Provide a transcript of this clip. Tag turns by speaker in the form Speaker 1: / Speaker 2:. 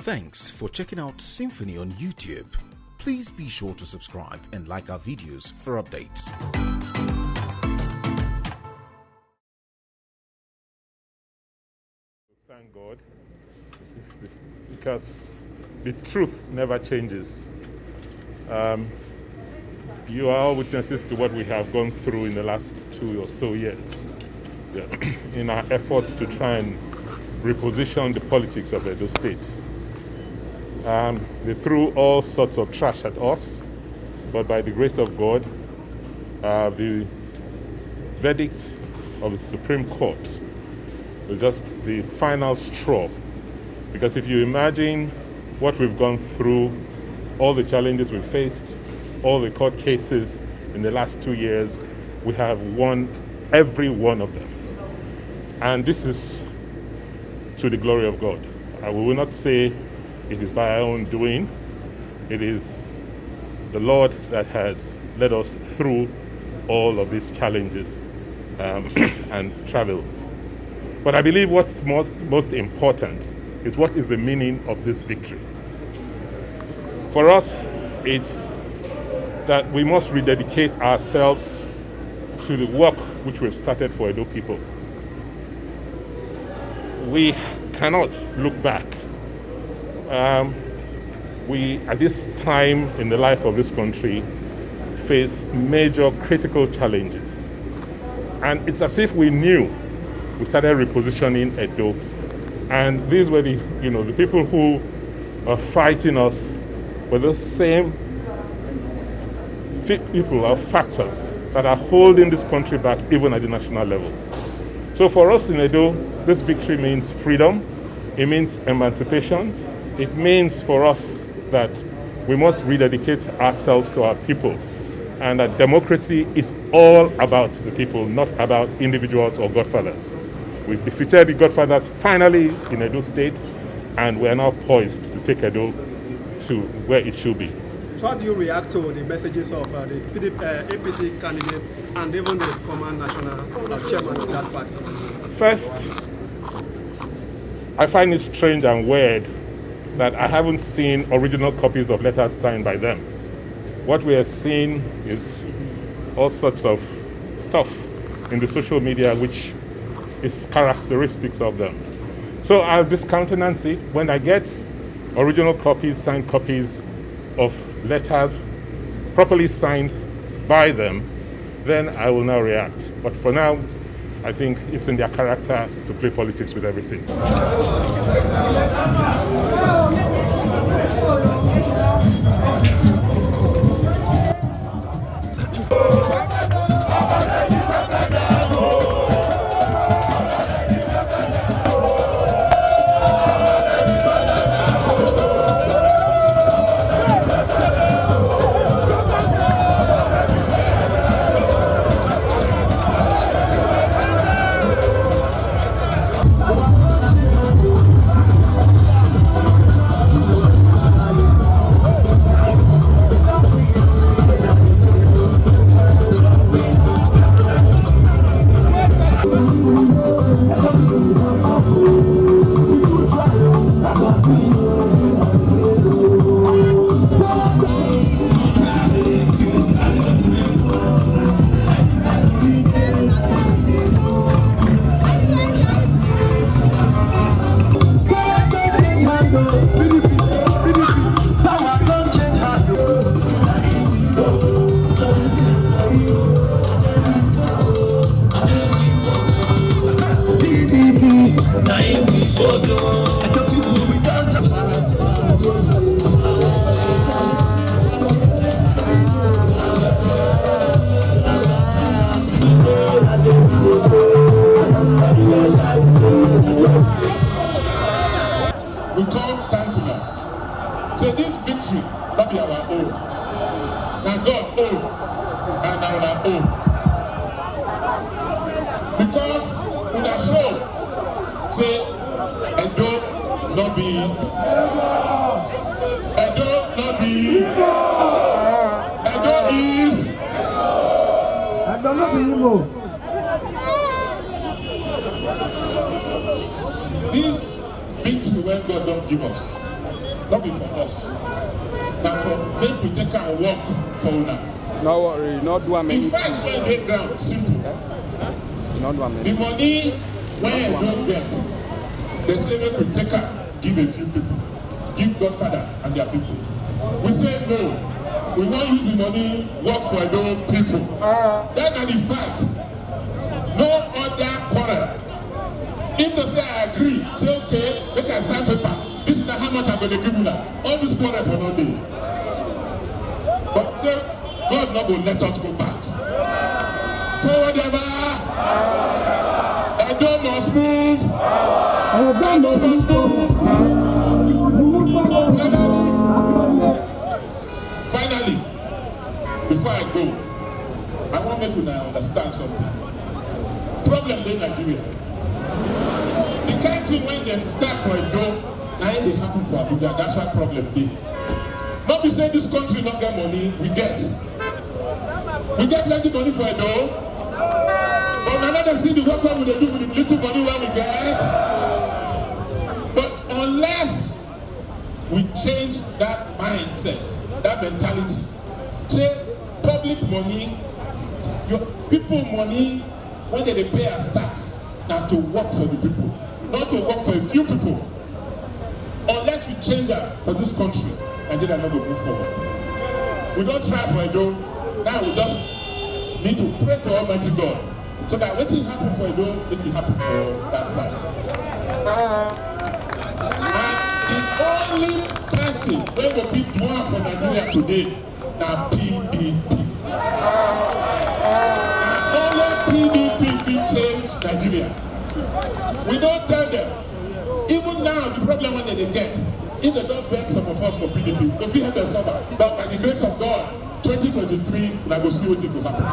Speaker 1: Thanks for checking out SYMFONI on YouTube. Please be sure to subscribe and like our videos for updates.
Speaker 2: Thank God, because the truth never changes. You are all witnesses to what we have gone through in the last 2 or so years in our efforts to try and reposition the politics of Edo State. They threw all sorts of trash at us, but by the grace of God, the verdict of the Supreme Court was just the final straw. Because if you imagine what we've gone through, all the challenges we've faced, all the court cases in the last 2 years, we have won every one of them. And this is to the glory of God. We will not say it is by our own doing. It is the Lord that has led us through all of these challenges and travels. But I believe what's most important is what is the meaning of this victory. For us, it's that we must rededicate ourselves to the work which we've started for Edo people. We cannot look back. We, at this time in the life of this country, face major critical challenges. And it's as if we knew we started repositioning Edo. And these were the people who are fighting us were the same people or factors that are holding this country back even at the national level. So for us in Edo, this victory means freedom, it means emancipation, it means for us that we must rededicate ourselves to our people, and that democracy is all about the people, not about individuals or godfathers. We've defeated the godfathers finally in Edo State, and we are now poised to take Edo to where it should be.
Speaker 3: So how do you react to the messages of the APC candidate and even the former national chairman of that party?
Speaker 2: First, I find it strange and weird that I haven't seen original copies of letters signed by them. What we are seeing is all sorts of stuff in the social media which is characteristics of them. So I'll discountenance it. When I get original copies, signed copies of letters properly signed by them, then I will now react. But for now, I think it's in their character to play politics with everything.
Speaker 4: We come thankfully. So this victory, not be our own. Now God own, and now our own. Because we are sure, say, Edo not be, Edo not be, Edo is, Edo not be Imo. This victory when God don't give us, not be for us. Now for make we take our work for una.
Speaker 5: No worry, not do anything.
Speaker 4: In fact, when they ground, simple.
Speaker 5: Not do anything.
Speaker 4: The money when I don't get, they say make we take her, give a few people, give Godfather and their people. We say no, we won't use the money work for Edo people. That are the fact. No other quarrel. If they say I agree, say okay, make I sign paper. This is how much I'm going to give you now. All this quarrel for no day. But say God not going to let us go back. Forward ever. Edo must move. Edo must move. Finally, before I go, I want to make you understand something. Problem in Nigeria. The kind thing when they start for Edo, now they happen for Abuja. That's why problem is. Not be saying this country not get money, we get. We get plenty money for Edo. But we never see the work what we do with the little money what we get. But unless we change that mindset, that mentality, say public money, your people money, when they pay as tax, now to work for the people, not to work for a few people. Unless we change that for this country, Nigeria not going to move forward. We don't try for Edo. Now we just need to pray to Almighty God so that what will happen for Edo, it will happen for that side. And the only person who will fit more for Nigeria today now PDP. Only PDP will change Nigeria. We don't tell them. Even now, the problem when they get, if they don't beg some of us for PDP, if we have the summer, but by the grace of God, 2023, we will see what will happen.